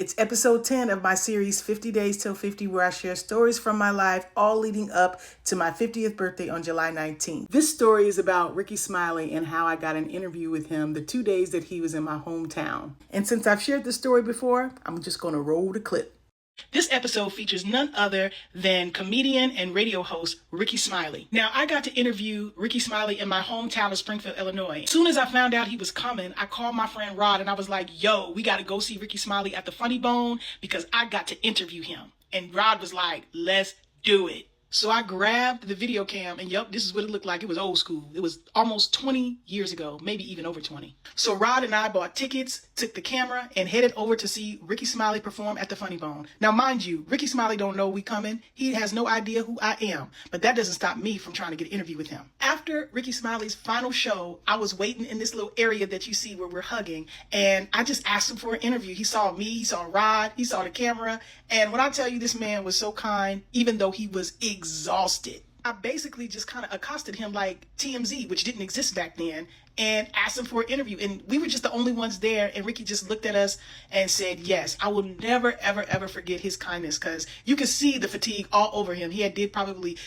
It's episode 10 of my series 50 Days Till 50, where I share stories from my life, all leading up to my 50th birthday on July 19th. This story is about Ricky Smiley and how I got an interview with him the 2 days that he was in my hometown. And since I've shared this story before, I'm just going to roll the clip. This episode features none other than comedian and radio host Ricky Smiley. Now, I got to interview Ricky Smiley in my hometown of Springfield, Illinois. As soon as I found out he was coming, I called my friend Rod and I was like, yo, we got to go see Ricky Smiley at the Funny Bone because I got to interview him. And Rod was like, let's do it. So I grabbed the video cam and yup, this is what it looked like. It was old school. It was almost 20 years ago, maybe even over 20. So Rod and I bought tickets, took the camera, and headed over to see Ricky Smiley perform at the Funny Bone. Now, mind you, Ricky Smiley don't know we coming. He has no idea who I am, but that doesn't stop me from trying to get an interview with him. After Ricky Smiley's final show, I was waiting in this little area that you see where we're hugging, and I just asked him for an interview. He saw me, he saw Rod, he saw the camera, and when I tell you this man was so kind, even though he was exhausted, I basically just kind of accosted him like TMZ, which didn't exist back then, and asked him for an interview. And we were just the only ones there. And Ricky just looked at us and said, yes. I will never, ever, ever forget his kindness, because you could see the fatigue all over him. He did probably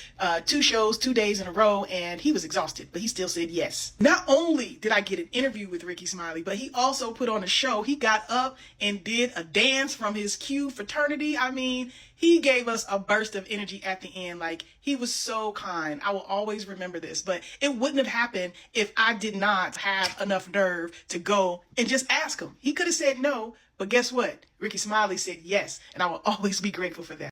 2 shows, 2 days in a row, and he was exhausted, but he still said yes. Not only did I get an interview with Ricky Smiley, but he also put on a show. He got up and did a dance from his Q fraternity. I mean, he gave us a burst of energy at the end. Like, he was so kind. I will always remember this, but it wouldn't have happened if I did not have enough nerve to go and just ask him. He could have said no, but guess what? Ricky Smiley said yes, and I will always be grateful for that.